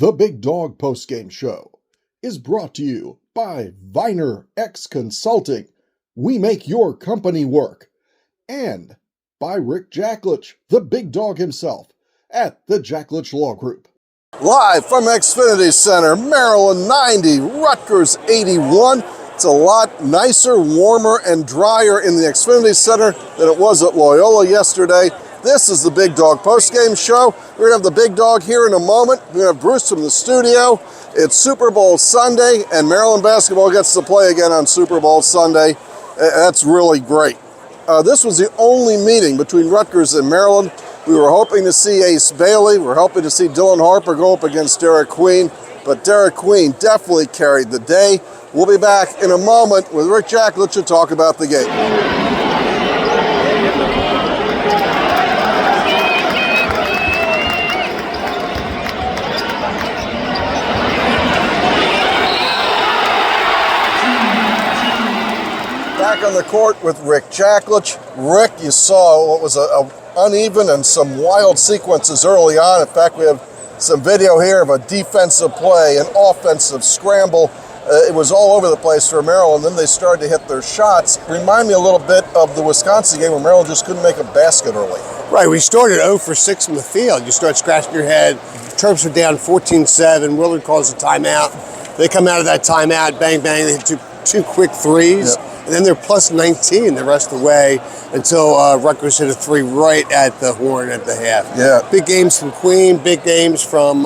The Big Dog Postgame Show is brought to you by Viener X Consulting. We make your company work. And by Rick Jaklitsch, the big dog himself, at the Jaklitsch Law Group. Live from Xfinity Center, Maryland 90, Rutgers 81. It's a lot nicer, warmer, and drier in the Xfinity Center than it was at Loyola yesterday. This is the Big Dog Postgame Show. We're going to have the Big Dog here in a moment. We're going to have Bruce from the studio. It's Super Bowl Sunday, and Maryland basketball gets to play again on Super Bowl Sunday. That's really great. This was the only meeting between Rutgers and Maryland. We were hoping to see Ace Bailey. We were hoping to see Dylan Harper go up against Derik Queen, but Derik Queen definitely carried the day. We'll be back in a moment with Rick Jaklitsch to talk about the game. Back on the court with Rick Jaklitsch. Rick, you saw what was a uneven and some wild sequences early on. In fact, we have some video here of a defensive play, an offensive scramble. It was all over the place for Maryland. Then they started to hit their shots. Remind me a little bit of the Wisconsin game where Maryland just couldn't make a basket early. Right, we started 0 for 6 from the field. You start scratching your head. Terps are down 14-7. Willard calls a timeout. They come out of that timeout, bang, bang. They hit two quick threes. Yep. And then they're plus 19 the rest of the way until Rutgers hit a three right at the horn at the half. Yeah. Big games from Queen, big games from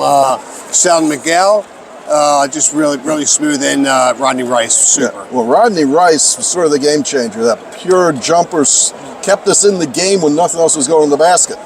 Sheldon Miguel. Just really smooth, and Rodney Rice, super. Yeah. Well, Rodney Rice was sort of the game changer. That pure jumper kept us in the game when nothing else was going in the basket.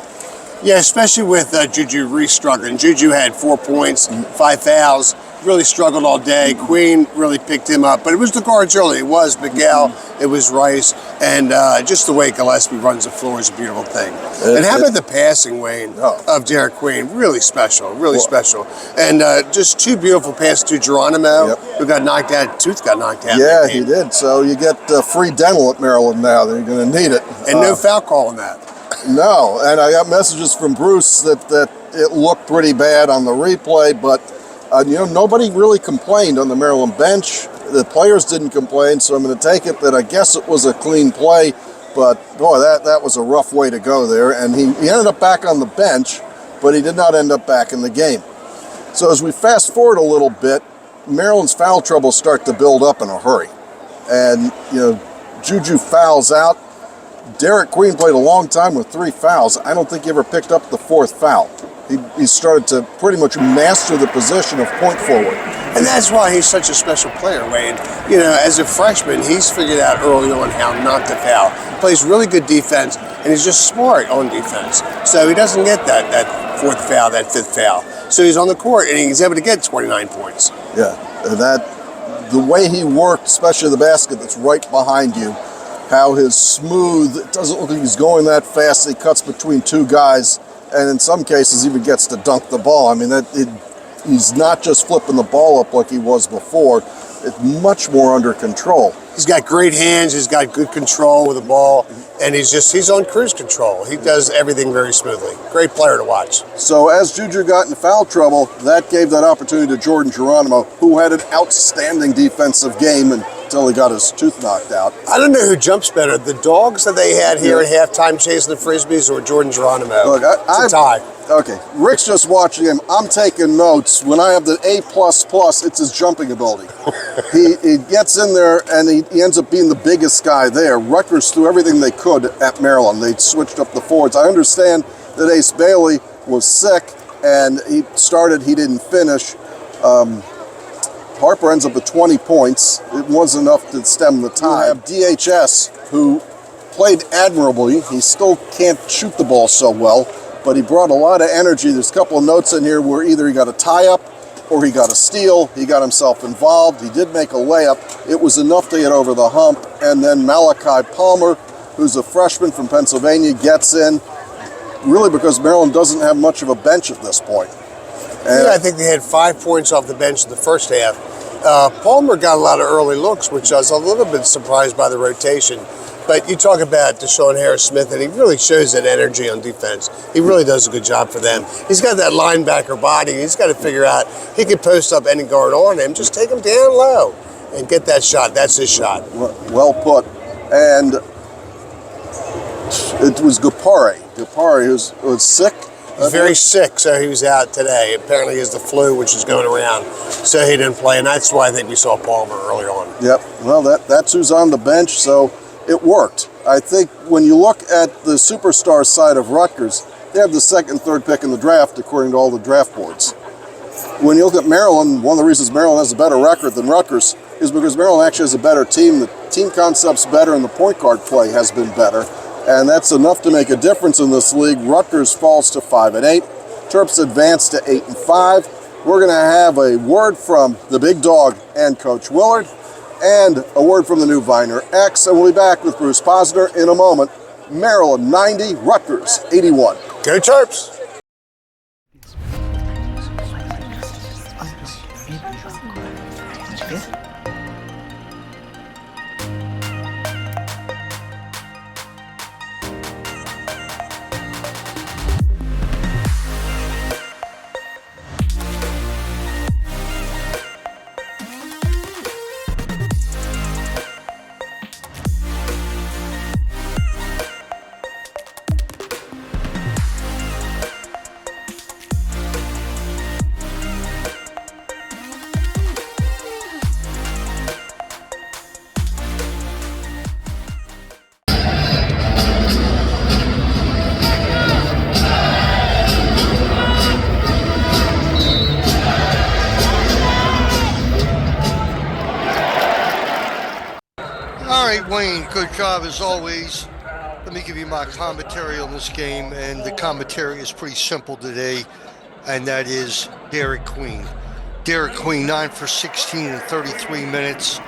Yeah, especially with Juju struggling. Juju had 4 points, 5 fouls. Really struggled all day. Queen really picked him up, but it was the guards early. It was Miguel, it was Rice, and just the way Gillespie runs the floor is a beautiful thing. And how about the passing, Wayne, of Derik Queen? Really special, special. And just two beautiful passes to Geronimo, who got knocked out. Tooth got knocked out. Yeah, he did. So you get free dental at Maryland now. They're going to need it. And no foul call on that. No, and I got messages from Bruce that it looked pretty bad on the replay, but nobody really complained on the Maryland bench. The players didn't complain, so I'm going to take it that I guess it was a clean play, but boy, that was a rough way to go there, and he ended up back on the bench, but he did not end up back in the game. So as we fast forward a little bit, Maryland's foul troubles start to build up in a hurry, and Juju fouls out. Derik Queen played a long time with 3 fouls. I don't think he ever picked up the 4th foul. He started to pretty much master the position of point forward. And that's why he's such a special player, Wayne. As a freshman, he's figured out early on how not to foul. He plays really good defense, and he's just smart on defense. So he doesn't get that 4th foul, that 5th foul. So he's on the court, and he's able to get 29 points. Yeah, the way he worked, especially the basket that's right behind you, how his smooth, it doesn't look like he's going that fast. He cuts between 2 guys, and in some cases even gets to dunk the ball. I mean, he's not just flipping the ball up like he was before. It's much more under control. He's got great hands. He's got good control with the ball, and he's on cruise control. He does everything very smoothly. Great player to watch. So as Juju got in foul trouble, that gave that opportunity to Jordan Geronimo, who had an outstanding defensive game until he got his tooth knocked out. I don't know who jumps better, the dogs that they had here at halftime chasing the Frisbees or Jordan Geronimo. Look, it's a tie. Okay, Rick's just watching him. I'm taking notes. When I have the A++, it's his jumping ability. he gets in there, and he ends up being the biggest guy there. Rutgers threw everything they could at Maryland. They switched up the forwards. I understand that Ace Bailey was sick, and he didn't finish. Harper ends up with 20 points. It wasn't enough to stem the tie. You have DHS, who played admirably. He still can't shoot the ball so well, but he brought a lot of energy. There's a couple of notes in here where either he got a tie-up or he got a steal. He got himself involved. He did make a layup. It was enough to get over the hump. And then Malachi Palmer, who's a freshman from Pennsylvania, gets in, really because Maryland doesn't have much of a bench at this point. And I think they had 5 points off the bench in the first half. Palmer got a lot of early looks, which I was a little bit surprised by the rotation. But you talk about Deshaun Harris-Smith, and he really shows that energy on defense. He really does a good job for them. He's got that linebacker body. He's got to figure out he can post up any guard on him. Just take him down low and get that shot. That's his shot. Well put. And it was Gapare. Gapare was sick. He's very sick, so he was out today. Apparently he has the flu, which is going around, so he didn't play, and that's why I think we saw Palmer earlier on. Yep. Well, that's who's on the bench, so it worked. I think when you look at the superstar side of Rutgers, they have the second and third pick in the draft, according to all the draft boards. When you look at Maryland, one of the reasons Maryland has a better record than Rutgers is because Maryland actually has a better team. The team concept's better, and the point guard play has been better. And that's enough to make a difference in this league. Rutgers falls to 5-8. Terps advance to 8-5. We're going to have a word from the big dog and Coach Willard, and a word from the new Viener X. And we'll be back with Bruce Posner in a moment. Maryland 90, Rutgers 81. Go Terps! Wayne, good job as always. Let me give you my commentary on this game, and the commentary is pretty simple today, and that is Derik Queen. Derik Queen, 9 for 16 in 33 minutes,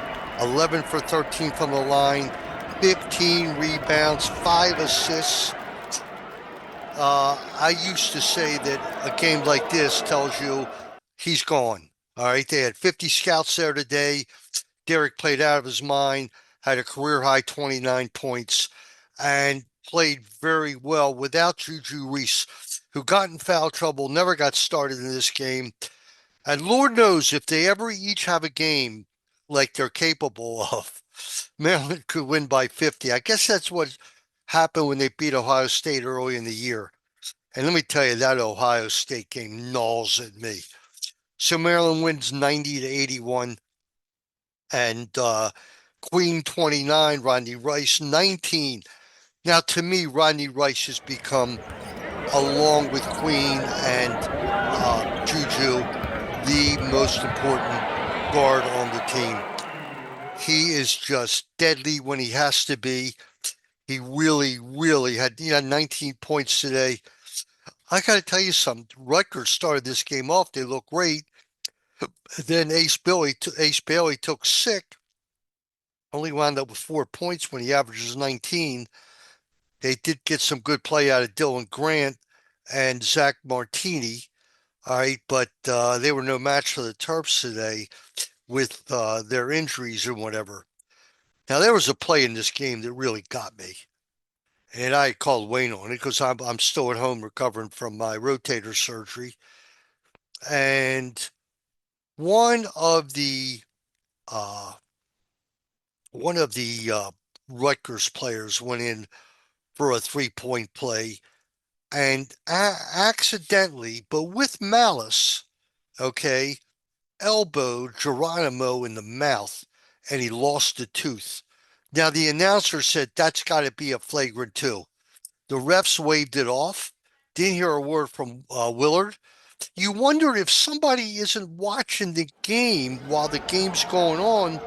11 for 13 from the line, 15 rebounds, 5 assists. I used to say that a game like this tells you he's gone. All right, they had 50 scouts there today. Derik played out of his mind, had a career-high 29 points, and played very well without Juju Reese, who got in foul trouble, never got started in this game. And Lord knows if they ever each have a game like they're capable of, Maryland could win by 50. I guess that's what happened when they beat Ohio State early in the year. And let me tell you, that Ohio State game gnaws at me. So Maryland wins 90-81. And Queen 29, Rodney Rice 19. Now, to me, Rodney Rice has become, along with Queen and Juju, the most important guard on the team. He is just deadly when he has to be. He really, really had 19 points today. I got to tell you something. Rutgers started this game off. They looked great. Then Ace Bailey took sick. Only wound up with 4 points when he averages 19. They did get some good play out of Dylan Grant and Zach Martini. All right, but they were no match for the Terps today with their injuries or whatever. Now, there was a play in this game that really got me. And I called Wayne on it because I'm still at home recovering from my rotator surgery. And one of the Rutgers players went in for a 3-point play and accidentally, but with malice, okay, elbowed Geronimo in the mouth, and he lost a tooth. Now, the announcer said that's got to be a flagrant 2. The refs waved it off. Didn't hear a word from Willard. You wonder if somebody isn't watching the game while the game's going on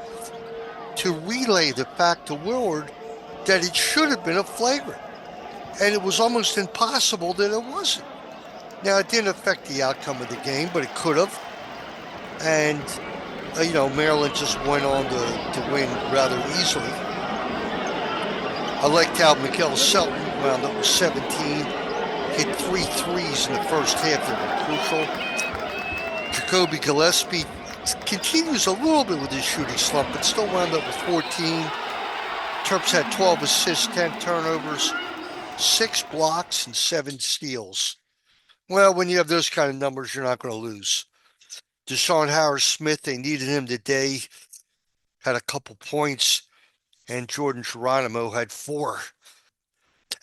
to relay the fact to Willard that it should have been a flagrant. And it was almost impossible that it wasn't. Now, it didn't affect the outcome of the game, but it could have. And, Maryland just went on to win rather easily. I liked how Miguel Selton wound up with 17, hit 3 threes in the first half that were crucial. Jacoby Gillespie continues a little bit with his shooting slump, but still wound up with 14. Terps had 12 assists, 10 turnovers. 6 blocks, and 7 steals. Well, when you have those kind of numbers, you're not going to lose. Deshaun Harris-Smith, they needed him today, had a couple points, and Jordan Geronimo had 4.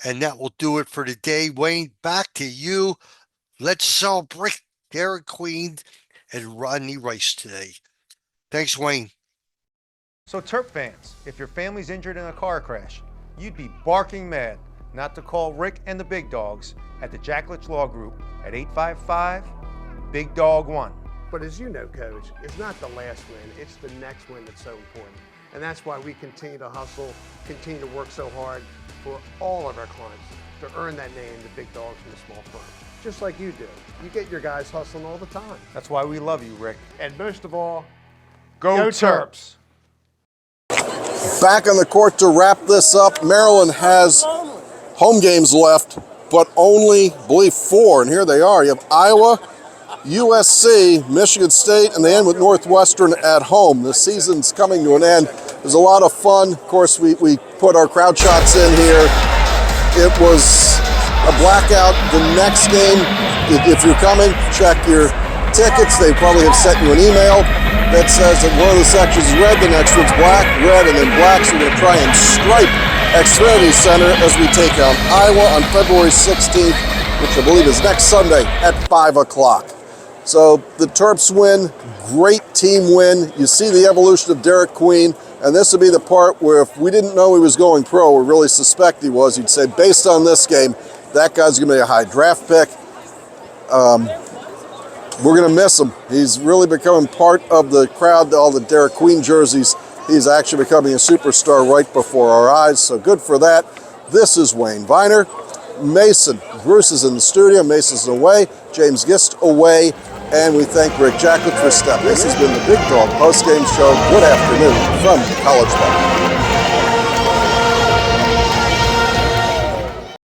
And that will do it for today. Wayne, back to you. Let's celebrate Derik Queen and Rodney Rice today. Thanks, Wayne. So Terp fans, if your family's injured in a car crash, you'd be barking mad not to call Rick and the Big Dogs at the Jaklitsch Law Group at 855-BIG-DOG-1. But as you know, Coach, it's not the last win, it's the next win that's so important. And that's why we continue to hustle, continue to work so hard for all of our clients to earn that name, the big dogs from the small firm. Just like you do. You get your guys hustling all the time. That's why we love you, Rick. And most of all, Go Terps! Back on the court to wrap this up. Maryland has home games left, but only, I believe, 4. And here they are. You have Iowa, USC, Michigan State, and they end with Northwestern at home. The season's coming to an end. It was a lot of fun. Of course, we put our crowd shots in here. It was a blackout. The next game, if you're coming, check your tickets. They probably have sent you an email that says that one of the sections is red, the next one's black, red, and then black. So we're going to try and stripe Xfinity Center as we take on Iowa on February 16th, which I believe is next Sunday at 5 o'clock. So the Terps win, great team win. You see the evolution of Derik Queen, and this would be the part where if we didn't know he was going pro or really suspect he was, you'd say, based on this game, that guy's going to be a high draft pick. We're going to miss him. He's really becoming part of the crowd, all the Derik Queen jerseys. He's actually becoming a superstar right before our eyes, so good for that. This is Wayne Viener. Mason, Bruce is in the studio, Mason's away, James Gist away, and we thank Rick Jaklitsch for stepping. This has been the Big Dog Postgame Show. Good afternoon from the College Park.